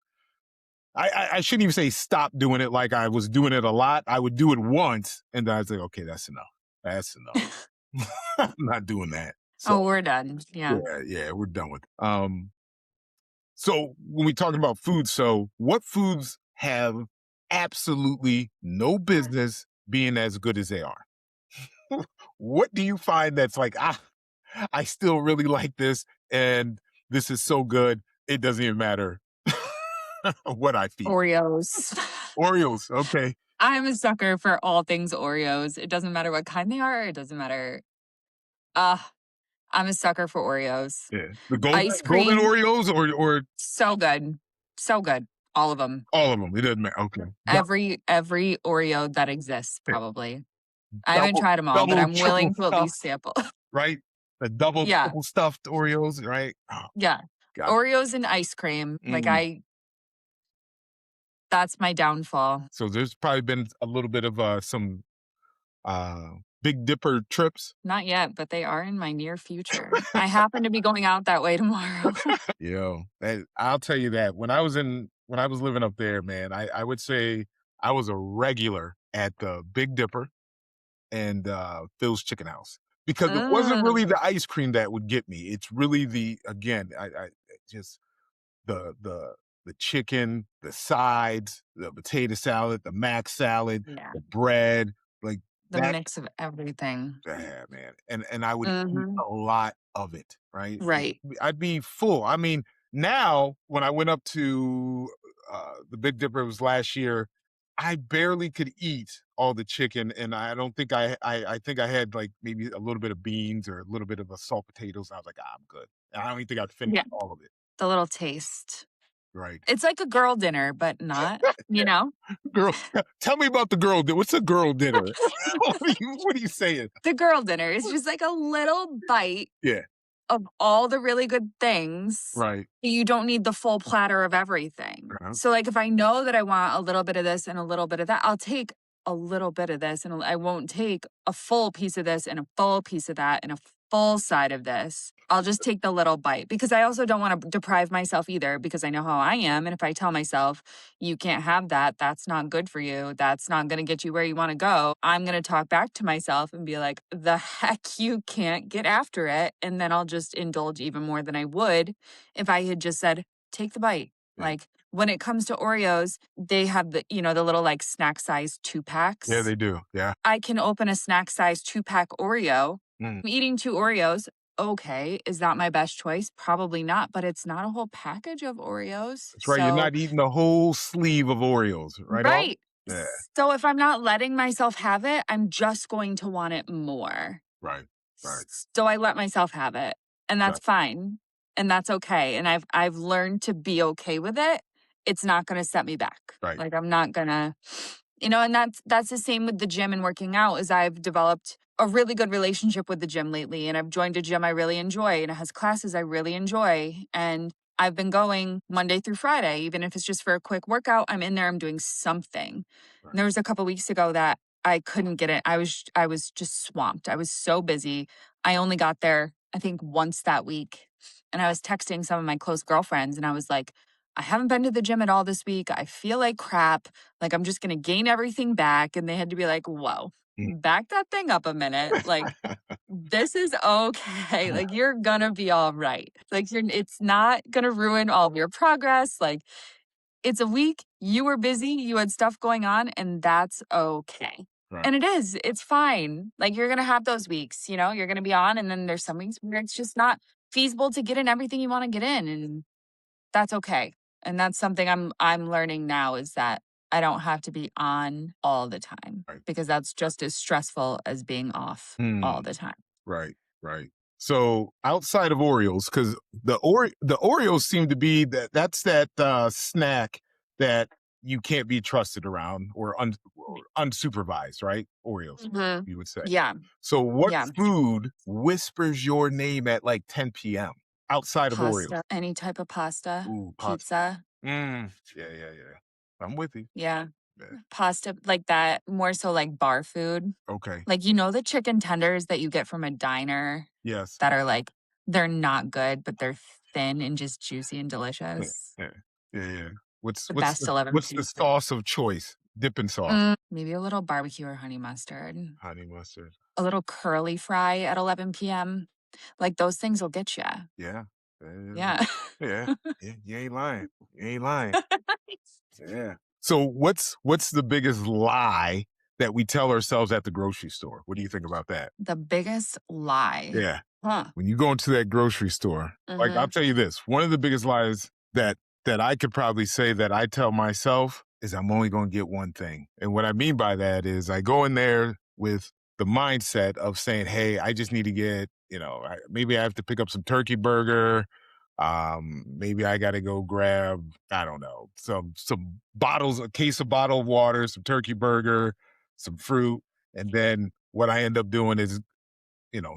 I shouldn't even say stop doing it like I was doing it a lot. I would do it once and then I was like, okay, that's enough. That's enough. I'm not doing that. So Oh, we're done. Yeah. yeah, we're done with it. So when we talking about food, so what foods have absolutely no business being as good as they are? What do you find that's like, I still really like this and this is so good, it doesn't even matter what I feed. Oreos. Oreos, okay. I'm a sucker for all things Oreos. It doesn't matter what kind they are. It doesn't matter. Uh, I'm a sucker for Oreos. Yeah. The golden Ice golden cream, Oreos or so good. So good. All of them. all of them. It doesn't matter. Okay. Every Oreo that exists, Yeah. probably. I haven't Double, tried them all, but double, I'm triple willing to at stuffed, least sample. right? The double, Yeah, triple stuffed Oreos, right? Oh, yeah. God. Oreos and ice cream, like, Mm. that's my downfall. So there's probably been a little bit of some uh Big Dipper trips. Not yet, but they are in my near future. I happen to be going out that way tomorrow. Yo, I'll tell you that when I was living up there, man, I would say I was a regular at the Big Dipper and Phil's Chicken House because it wasn't really Ugh, the ice cream that would get me. It's really the again, I just the the chicken, the sides, the potato salad, the mac salad, yeah, the bread, like the that. mix of everything. Yeah, man, and I would eat Mhm. a lot of it, right? Right. I'd be full. I mean, now when I went up to the Big Dipper, it was last year. I barely could eat all the chicken, and I don't think I think I had like maybe a little bit of beans or a little bit of a salt potatoes. I was like, I'm good. And I don't even think I'd finish Yeah, all of it. the little taste. Right, It's like a girl dinner, but not, you yeah. know? Girl, tell me about the girl. What's a girl dinner? What are you saying? The girl dinner is just like a little bite Yeah, of all the really good things. right. You don't need the full platter of everything. Uh-huh. So, like, if I know that I want a little bit of this and a little bit of that, I'll take a little bit of this and I won't take a full piece of this and a full piece of that and a full side of this. I'll just take the little bite because I also don't want to deprive myself either because I know how I am. And if I tell myself, you can't have that, that's not good for you, that's not going to get you where you want to go, I'm going to talk back to myself and be like, the heck, you can't get after it. And then I'll just indulge even more than I would if I had just said, take the bite. Yeah. Like when it comes to Oreos, they have the little like snack size two Yeah, packs. they do. Yeah. I can open a snack size two-pack Oreo. Mm. I'm eating two Oreos. Okay, is that my best choice? Probably not, but it's not a whole package of Oreos. That's right. You're So, not eating the whole sleeve of Oreos, right on? right. Yeah. So if I'm not letting myself have it, I'm just going to want it more. Right. Right. So I let myself have it, and Right. that's fine, and that's okay, and I've learned to be okay with it. It's not gonna set me back. Right. Like, I'm not gonna and that's the same with the gym and working out, is I've developed a really good relationship with the gym lately, and I've joined a gym I really enjoy, and it has classes I really enjoy, and I've been going Monday through Friday, even if it's just for a quick workout, I'm in there, I'm doing something. Right. There was a couple weeks ago that I couldn't get it. I was just swamped. I was so busy. I only got there, I think, once that week. And I was texting some of my close girlfriends and I was like, I haven't been to the gym at all this week. I feel like crap. Like I'm just gonna gain everything back. And they had to be like, whoa, Mm. back that thing up a minute. Like, this is okay. Like you're gonna be all right. Like it's not gonna ruin all of your progress. Like it's a week, you were busy, you had stuff going on, and that's okay. Right. And it is, it's fine. Like you're gonna have those weeks, you're gonna be on, and then there's some weeks where it's just not feasible to get in everything you want to get in, and that's okay. And that's something I'm learning now is that I don't have to be on all the time Right. because that's just as stressful as being off all Mm. the time. Right. Right. So outside of Oreos, because the Oreos seem to be that's that snack that you can't be trusted around or unsupervised, right? Oreos, Mhm. you would say. Yeah. So what Yeah. food whispers your name at like 10 p.m. outside of Oreos? Pasta, any type of pasta, Ooh, pasta. pizza. Yeah, yeah, yeah. I'm with you. Yeah. Yeah. Pasta like that, more so like bar food. Okay. Like, the chicken tenders that you get from a diner Yes. that are like they're not good, but they're thin and just juicy and Yeah. delicious. Yeah. Yeah. Yeah. What's The what's best the 11 what's the p.m. sauce of choice? Dipping sauce. Maybe a little barbecue or honey mustard. Honey mustard. A little curly fry at 11 p.m. Like, those things will get you. Yeah. Yeah. Yeah. Yeah. You ain't lying. You ain't lying. Yeah. So what's the biggest lie that we tell ourselves at the grocery store? What do you think about that? The biggest lie. Yeah. Huh. When you go into that grocery store, like I'll Mhm. tell you this, one of the biggest lies that I could probably say that I tell myself is I'm only going to get one thing. And what I mean by that is I go in there with the mindset of saying, "Hey, I just need to get, maybe I have to pick up some turkey burger. Maybe I got to go grab, I don't know, some bottles, a case of bottled water, some turkey burger, some fruit, and then what I end up doing is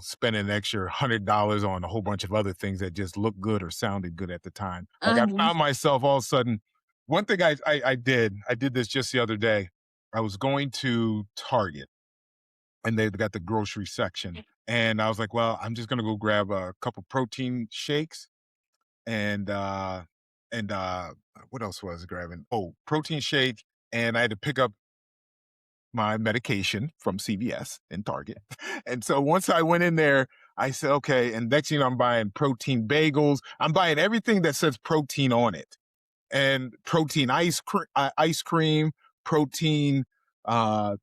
spending an extra $100 on a whole bunch of other things that just looked good or sounded good at the time. Like I Mhm. found myself all of a sudden. One thing I did this just the other day. I was going to Target and they've got the grocery section, and I was like, well, I'm just gonna go grab a couple protein shakes and what else was I grabbing? Oh, protein shake, and I had to pick up my medication from CVS and Target. And so once I went in there, I said, okay. And next thing you know, I'm buying protein bagels. I'm buying everything that says protein on it, and protein ice cream, protein, uh,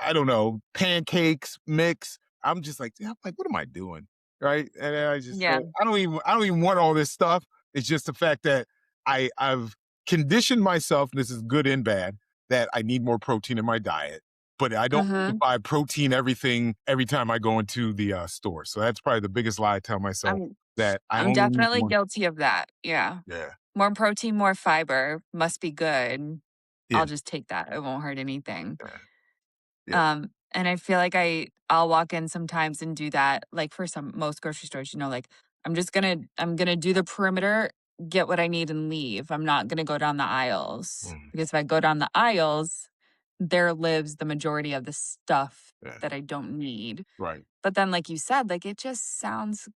I don't know, pancakes mix. I'm just like, yeah, I'm like, what am I doing? Right. And then I just said, Yeah. I don't even want all this stuff. It's just the fact that I've conditioned myself, and this is good and bad, that I need more protein in my diet. But I don't need to Mhm. buy protein everything every time I go into the store. So that's probably the biggest lie I tell myself, I'm that I I'm only need definitely one. guilty of that. Yeah. Yeah. More protein, more fiber, must be good. Yeah. I'll just take that. It won't hurt anything. Yeah. Yeah. And I feel like I'll walk in sometimes and do that, like, for most grocery stores, like, I'm gonna do the perimeter, get what I need, and leave. I'm not gonna go down the aisles, Mm, because if I go down the aisles, there lives the majority of the stuff yeah. that I don't need. Right. But then, like you said, like, it just sounds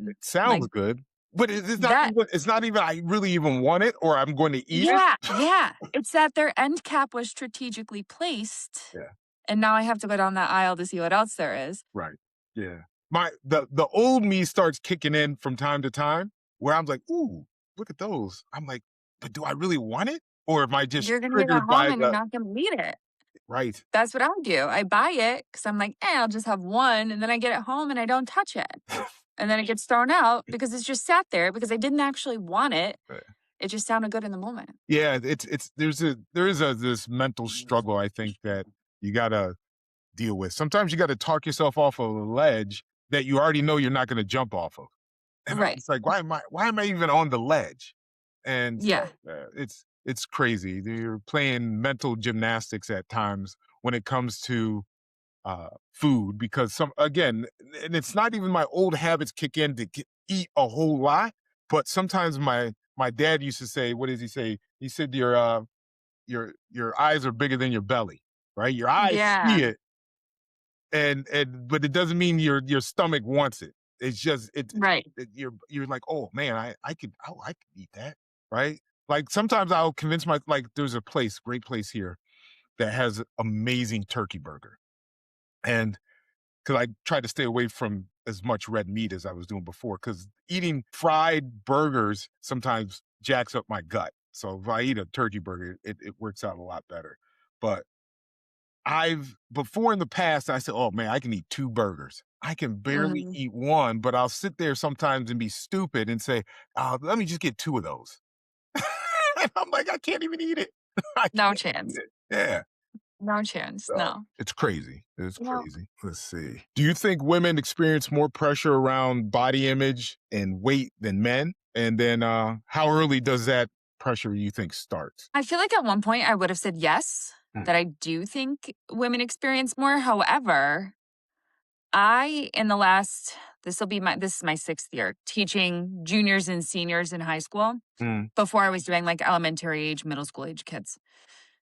It good. Like, sounds good, but that it's not even I really even want it or I'm going to eat it. Yeah, yeah. It's that their end cap was strategically placed, Yeah, and now I have to go down that aisle to see what else there is. right. Yeah. The old me starts kicking in from time to time where I'm like, "Ooh, look at those." I'm like, "But do I really want it? Or am I just You're gonna get it triggered home by and you're the" not gonna eat it. right. That's what I do. I buy it because 'cause I'm like, I'll just have one," and then I get it home and I don't touch it. And then it gets thrown out because it's just sat there because I didn't actually want it. It just sounded good in the moment. Yeah, it's there is a this mental struggle, I think, that you gotta deal with. Sometimes you gotta talk yourself off of a ledge that you already know you're not gonna jump off of. And I'm Right. just like, why am I even on the ledge? And Yeah. so, it's crazy. You're playing mental gymnastics at times when it comes to food, because some again, and it's not even my old habits kick in to eat a whole lot, but sometimes my dad used to say, what does he say? He said your eyes are bigger than your belly, right? Your eyes Yeah. see it, and but it doesn't mean your stomach wants it. It's just Right. you're like, oh man, I could eat that, right? Like sometimes I'll convince like there's a great place here that has amazing turkey burger, and because I try to stay away from as much red meat as I was doing before, because eating fried burgers sometimes jacks up my gut. So if I eat a turkey burger, it works out a lot better. But I've before in the past, I said, "Oh man, I can eat 2 burgers. I can barely Mhm. eat 1," but I'll sit there sometimes and be stupid and say, "Oh, let me just get 2 of those." And I'm like, "I can't even eat it. I No can't eat chance. it." Yeah. No chance. So, No. it's crazy. It's Well, crazy. Let's see. Do you think women experience more pressure around body image and weight than men? And then, how early does that pressure you think starts? I feel like at one point I would have said yes, Mm, that I do think women experience more. However, I in the last this is my 6th year teaching juniors and seniors in high school. mm, Before I was doing like elementary age, middle school age kids.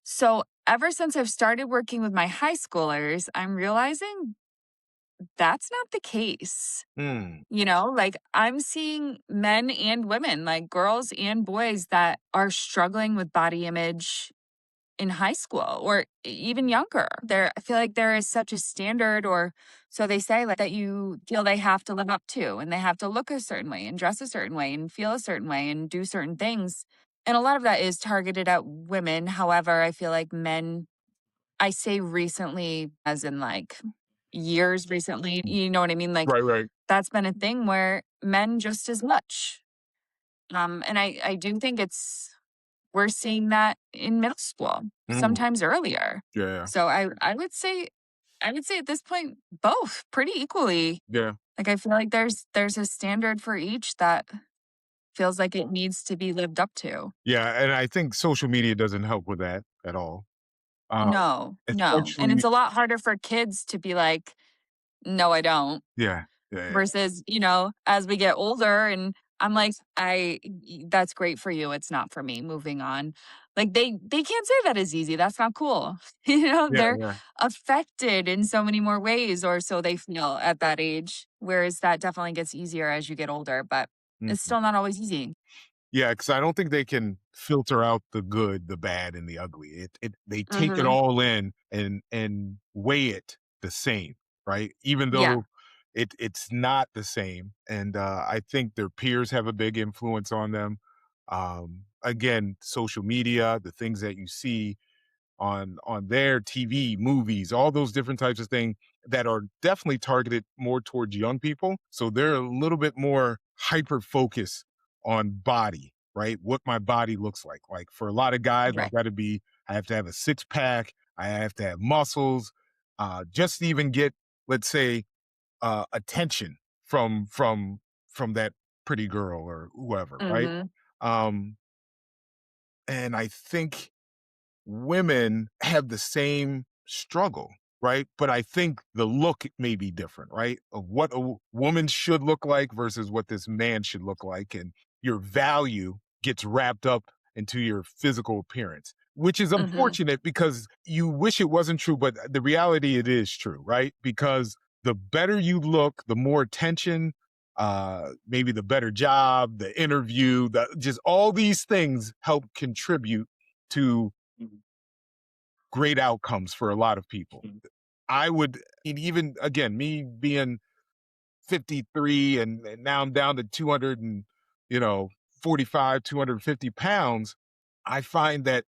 So ever since I've started working with my high schoolers, I'm realizing that's not the case. mm, Like I'm seeing men and women, like girls and boys that are struggling with body image in high school or even younger. I feel like there is such a standard, or so they say, like that you feel they have to live up to, and they have to look a certain way and dress a certain way and feel a certain way and do certain things. And a lot of that is targeted at women. However, I feel like men, I say recently, as in like years recently, mm. you know what I mean? Like Right, right. that's been a thing where men just as much. And I do think we're seeing that in middle school, Mm, sometimes earlier. yeah, So I would say at this point both pretty equally. yeah. Like I feel like there's a standard for each that feels like it needs to be lived up to. Yeah, and I think social media doesn't help with that at all. Um, No, no. And it's especially a lot harder for kids to be like, no, I don't. yeah, yeah, yeah. Versus, as we get older and I'm like, that's great for you. It's not for me. Moving on. Like they can't say that is easy. That's not cool. Yeah, They're yeah. affected in so many more ways, or so they feel at that age. Whereas that definitely gets easier as you get older, but it's Mhm. still not always easy. Yeah, because I don't think they can filter out the good, the bad, and the ugly. It they take it Hmm. all in and weigh it the same, right? Even Yeah. though it's not the same, and I think their peers have a big influence on them. Again, social media, the things that you see on their TV, movies, all those different types of things that are definitely targeted more towards young people. So they're a little bit more hyper focused on body, right? What my body looks like. Like for a lot of guys, Right. I have to have a six pack, I have to have muscles, just to even get, let's say, attention from that pretty girl or whoever, right? Hmm. Um, and I think women have the same struggle, right? But I think the look may be different, right? Of what a woman should look like versus what this man should look like. And your value gets wrapped up into your physical appearance, which is Hmm. unfortunate because you wish it wasn't true, but the reality it is true, right? Because the better you look, the more attention, maybe the better job, the interview, just all these things help contribute to great outcomes for a lot of people. I would, and even again, me being 53 and now I'm down to 200 and, you know, 45, 250 pounds, I find that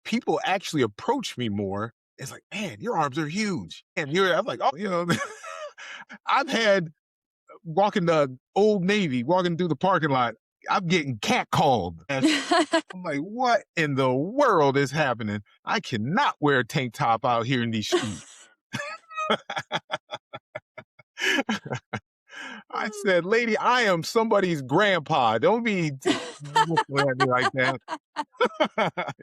people actually approach me more. It's like, man, your arms are huge. And I'm like, oh, I've had walking the Old Navy, walking through the parking lot, I'm getting catcalled. I'm like, what in the world is happening? I cannot wear a tank top out here in these streets. I said, lady, I am somebody's grandpa. Don't be looking at me like that.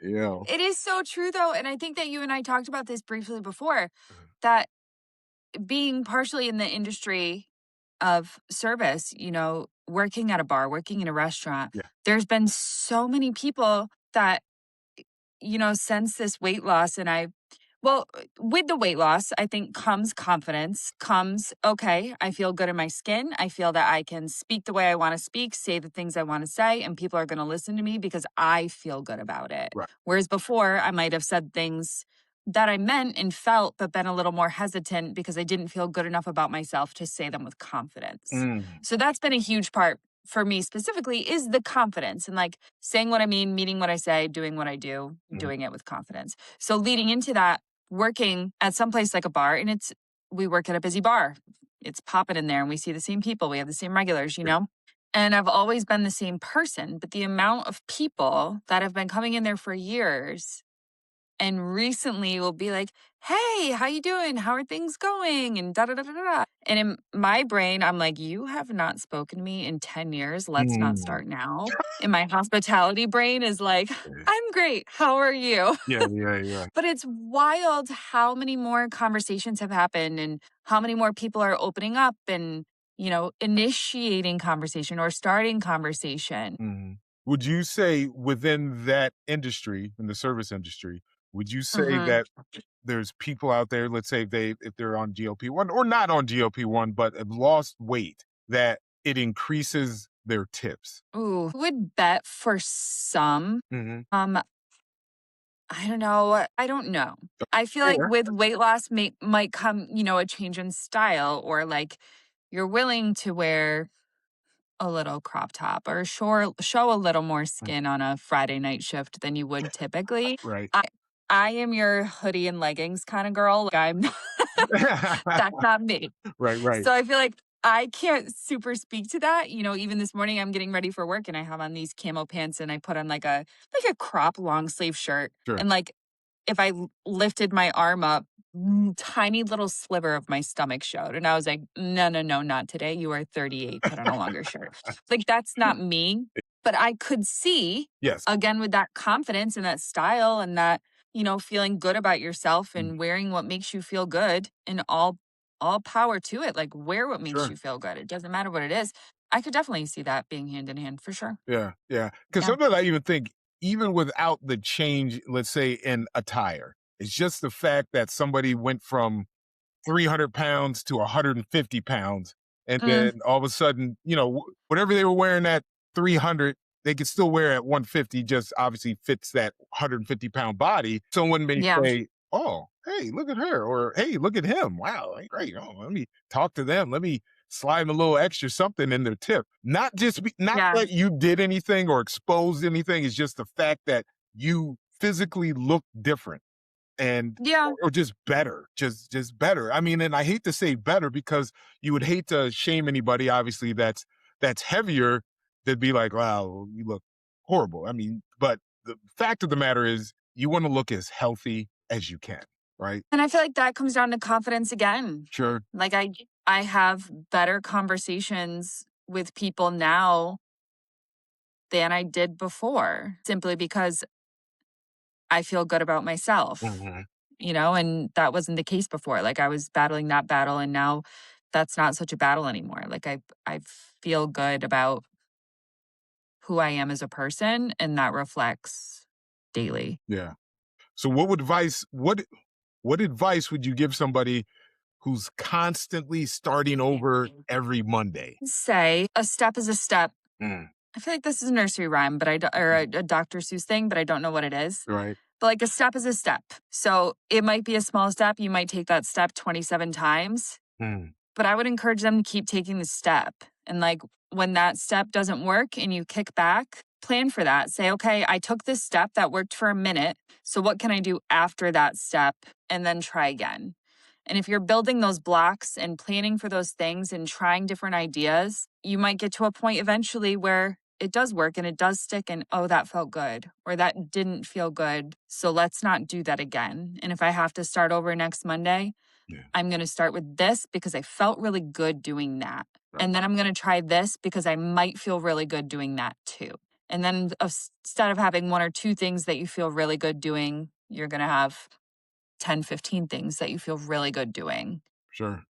Yeah. It is so true though. And I think that you and I talked about this briefly before, that being partially in the industry of service, working at a bar, working in a restaurant, Yeah. there's been so many people that, sense this weight loss. With the weight loss, I think comes confidence, comes, okay, I feel good in my skin. I feel that I can speak the way I want to speak, say the things I want to say, and people are going to listen to me because I feel good about it. Right. Whereas before, I might have said things that I meant and felt, but been a little more hesitant because I didn't feel good enough about myself to say them with confidence. Mm, So that's been a huge part for me specifically, is the confidence and like saying what I mean, meaning what I say, doing what I do, mm, doing it with confidence. So leading into that, working at some place like a bar, and we work at a busy bar. It's popping in there and we see the same people. We have the same regulars, you yeah. know? And I've always been the same person, but the amount of people that have been coming in there for years And recently will be like, "Hey, how you doing? How are things going?" And da da da da da. And in my brain, I'm like, "You have not spoken to me in 10 years. Let's not Mm. start now." And my hospitality brain is like, Yeah, "I'm great. How are you?" yeah, yeah, yeah. But it's wild how many more conversations have happened and how many more people are opening up and, initiating conversation or starting conversation. Mhm. Would you say within that industry, in the service industry, would you say Mhm. that there's people out there, let's say if they're on GLP-1 or not on GLP-1, but have lost weight, that it increases their tips? Ooh, I would bet for some. Mhm. Um, I don't know. I don't know. I feel like Fair. with weight loss might come, a change in style or like you're willing to wear a little crop top or show a little more Mm, skin on a Friday night shift than you would typically. right. I am your hoodie and leggings kind of girl. Like I'm that's not me. Right, right. So I feel like I can't super speak to that. Even this morning I'm getting ready for work and I have on these camo pants and I put on like a crop long sleeve shirt. Sure. And like if I lifted my arm up, tiny little sliver of my stomach showed. And I was like, no, no, no, not today. You are 38. Put on a longer shirt. Like, that's not me. But I could see, Yes. again, with that confidence and that style and that, feeling good about yourself Mm, and wearing what makes you feel good and all power to it. Like, wear what makes sure. you feel good. It doesn't matter what it is. I could definitely see that being hand in hand for sure. Yeah, yeah. Because Yeah. sometimes I even think, even without the change, let's say in attire, it's just the fact that somebody went from 300 pounds to 150 pounds. And Mm, then all of a sudden, whatever they were wearing at 300, they could still wear at 150, just obviously fits that 150-pound body. Someone may yeah. say, oh, hey, look at her. Or, hey, look at him. Wow, like, great. Oh, let me talk to them. Let me slide them a little extra something in their tip. Not Yeah. that you did anything or exposed anything. It's just the fact that you physically look different and Yeah. or just better, just better. I mean, and I hate to say better because you would hate to shame anybody, obviously, that's heavier, to be like, wow, you look horrible. I mean, but the fact of the matter is you want to look as healthy as you can, right? And I feel like that comes down to confidence again. Sure. Like I have better conversations with people now than I did before simply because I feel good about myself. Mhm. And that wasn't the case before. Like I was battling that battle and now that's not such a battle anymore. Like I feel good about who I am as a person and that reflects daily. Yeah. So what advice would you give somebody who's constantly starting over every Monday? Say a step is a step. Mm, I feel like this is a nursery rhyme, but or a Dr. Seuss thing, but I don't know what it is. right. But like a step is a step. So it might be a small step. You might take that step 27 times, Mm, but I would encourage them to keep taking the step. And like when that step doesn't work and you kick back, plan for that. Say, okay, I took this step that worked for a minute. So what can I do after that step? And then try again. And if you're building those blocks and planning for those things and trying different ideas, you might get to a point eventually where it does work and it does stick and oh, that felt good or that didn't feel good. So let's not do that again. And if I have to start over next Monday, yeah. I'm going to start with this because I felt really good doing that. Right. And then I'm going to try this because I might feel really good doing that too. And then instead of having one or two things that you feel really good doing, you're going to have 10, 15 things that you feel really good doing. Sure.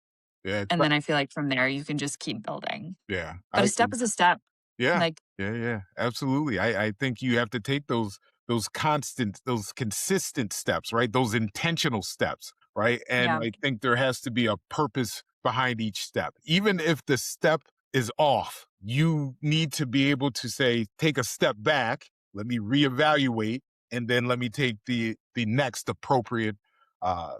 Yeah. And then I feel like from there, you can just keep building. Yeah. But I a step is a step. Yeah. Like, Yeah, yeah, absolutely. I think you have to take those consistent steps, right? Those intentional steps, right? And yeah, I think there has to be a purpose behind each step. Even if the step is off, you need to be able to say, take a step back, let me reevaluate, and then let me take the next appropriate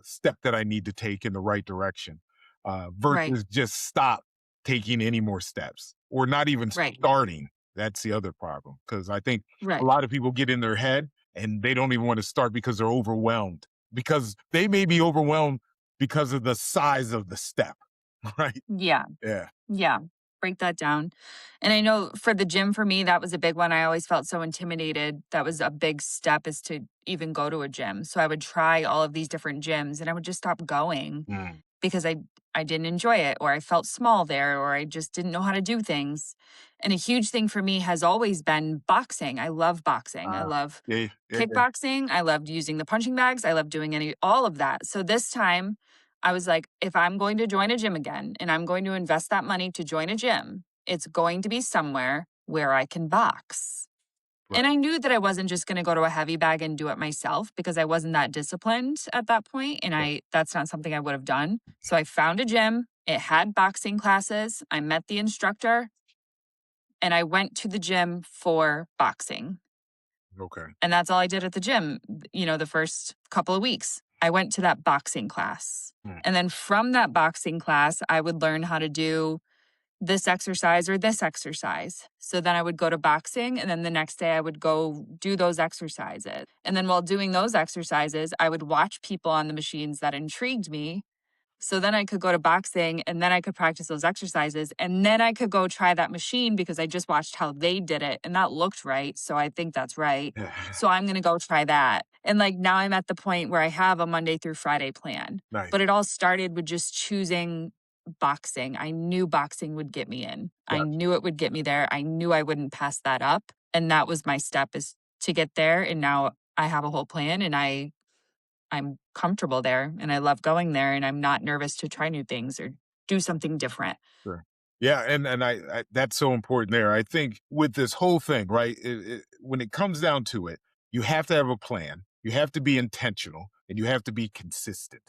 step that I need to take in the right direction. right, Versus just stop taking any more steps or not even right, starting. That's the other problem. Because I think a right. lot of people get in their head and they don't even want to start because they're overwhelmed, because they may be overwhelmed because of the size of the step, right? Yeah, Yeah. yeah. break that down. And I know for the gym for me, that was a big one. I always felt so intimidated. That was a big step is to even go to a gym. So I would try all of these different gyms and I would just stop going Mm, because I didn't enjoy it or I felt small there or I just didn't know how to do things. And a huge thing for me has always been boxing. I love boxing. I uh, love yeah, yeah, yeah. kickboxing. I loved using the punching bags. I loved doing all of that. So this time I was like, if I'm going to join a gym again and I'm going to invest that money to join a gym, it's going to be somewhere where I can box. Right. And I knew that I wasn't just going to go to a heavy bag and do it myself because I wasn't that disciplined at that point and Right. that's not something I would have done. So I found a gym. It had boxing classes. I met the instructor and I went to the gym for boxing. Okay. And that's all I did at the gym, the first couple of weeks. I went to that boxing class. Mm, And then from that boxing class, I would learn how to do this exercise or this exercise. So then I would go to boxing and then the next day I would go do those exercises. And then while doing those exercises, I would watch people on the machines that intrigued me. So then I could go to boxing and then I could practice those exercises and then I could go try that machine because I just watched how they did it and that looked right. So I think that's right. yeah. So I'm going to go try that. And like now I'm at the point where I have a Monday through Friday plan. Nice. But it all started with just choosing boxing. I knew boxing would get me in. I Gotcha. knew it would get me there. I knew I wouldn't pass that up. And that was my step is to get there. And now I have a whole plan and I'm comfortable there and I love going there and I'm not nervous to try new things or do something different. Sure. Yeah, and I that's so important there. I think with this whole thing, right? When it comes down to it, you have to have a plan. You have to be intentional, and you have to be consistent.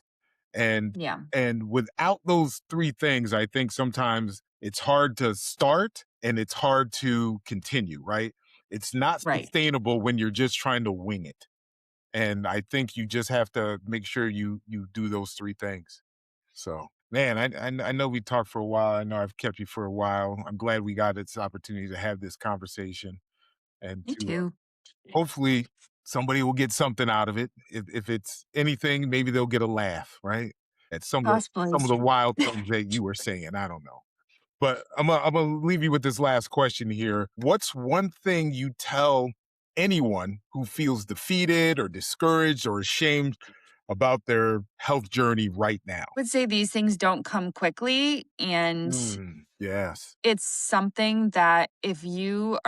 And Yeah, and without those three things, I think sometimes it's hard to start and it's hard to continue. Right? It's not right. sustainable when you're just trying to wing it. And I think you just have to make sure you do those three things. So, man, I know we talked for a while. I know I've kept you for a while. I'm glad we got this opportunity to have this conversation and Me to too. hopefully somebody will get something out of it. If it's anything, maybe they'll get a laugh, right? At Possibly. some of the wild things that you were saying. I don't know. But I'm gonna leave you with this last question here. What's one thing you tell anyone who feels defeated or discouraged or ashamed about their health journey right now? Would say these things don't come quickly and Yes. it's something that if you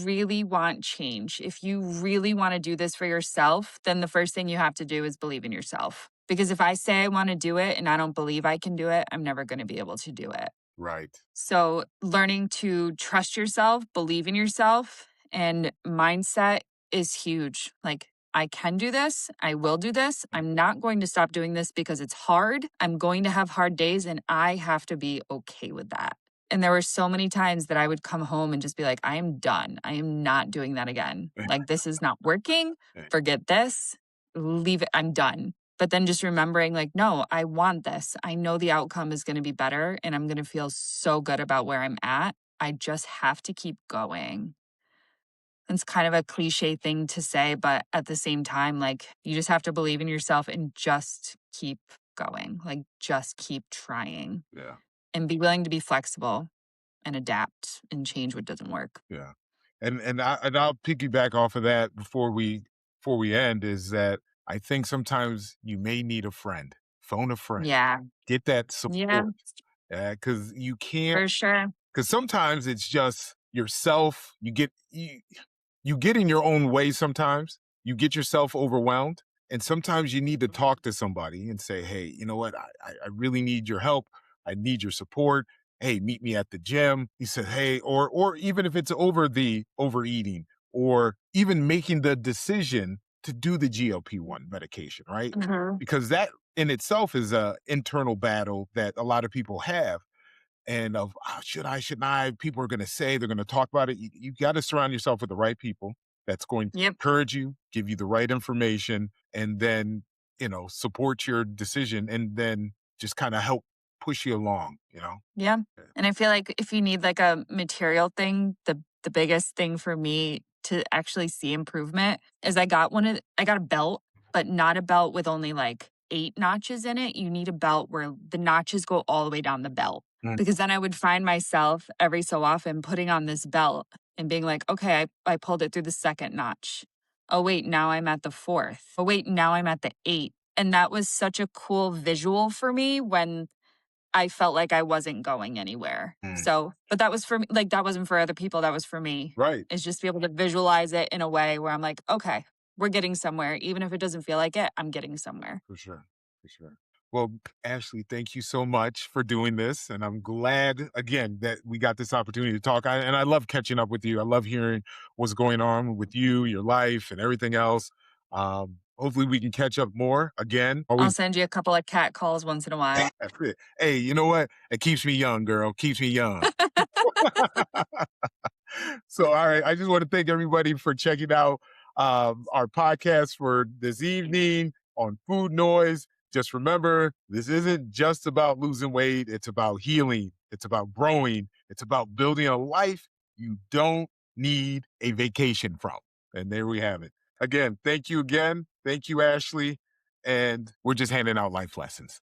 really want change, if you really want to do this for yourself, then the first thing you have to do is believe in yourself. Because if I say I want to do it and I don't believe I can do it, I'm never going to be able to do it. Right. So, learning to trust yourself, believe in yourself, and mindset is huge. Like, I can do this. I will do this. I'm not going to stop doing this because it's hard. I'm going to have hard days, and I have to be okay with that. And there were so many times that I would come home and just be like, I am done. I am not doing that again. Like, this is not working. Forget this. Leave it. I'm done. But then just remembering, like, no, I want this. I know the outcome is going to be better and I'm going to feel so good about where I'm at. I just have to keep going. It's kind of a cliche thing to say, but at the same time, like, you just have to believe in yourself and just keep going. Like, just keep trying Yeah. and be willing to be flexible and adapt and change what doesn't work. Yeah. And I'll piggyback off of that before we end is that I think sometimes you may need a friend. Phone a friend. Yeah. Get that Yeah, support. Because you can't for sure. because sometimes it's just yourself. You get in your own way sometimes. You get yourself overwhelmed. And sometimes you need to talk to somebody and say, hey, you know what? I really need your help. I need your support. Hey, meet me at the gym. He said, hey, or even if it's over the overeating or even making the decision to do the GLP-1 medication, right? Mhm. Because that in itself is a internal battle that a lot of people have and of should I, shouldn't I? People are going to say they're going to talk about it. You got to surround yourself with the right people that's going to Yep. encourage you, give you the right information, and then support your decision, and then just kind of help push you along. Yeah. And I feel like if you need like a material thing, the biggest thing for me to actually see improvement is I got a belt, but not a belt with only like 8 notches in it. You need a belt where the notches go all the way down the belt. Mm, because then I would find myself every so often putting on this belt and being like, okay, I pulled it through the second notch. Oh, wait, now I'm at the fourth. Oh, wait, now I'm at the eight. And that was such a cool visual for me when I felt like I wasn't going anywhere. mm. So, but that was for me, like, that wasn't for other people. That was for me. Right. Is just be able to visualize it in a way where I'm like, okay, we're getting somewhere. Even if it doesn't feel like it, I'm getting somewhere. For sure. For sure. Well, Ashley, thank you so much for doing this. And I'm glad, again, that we got this opportunity to talk. And I love catching up with you. I love hearing what's going on with you, your life, and everything else. Hopefully, we can catch up more again. I'll Always. send you a couple of cat calls once in a while. That's it. Hey, you know what? It keeps me young, girl. Keeps me young. So, all right, I just want to thank everybody for checking out our podcast for this evening on food noise. Just remember, this isn't just about losing weight, it's about healing, it's about growing, it's about building a life you don't need a vacation from. And there we have it. Again, thank you again. Thank you, Ashley. And we're just handing out life lessons.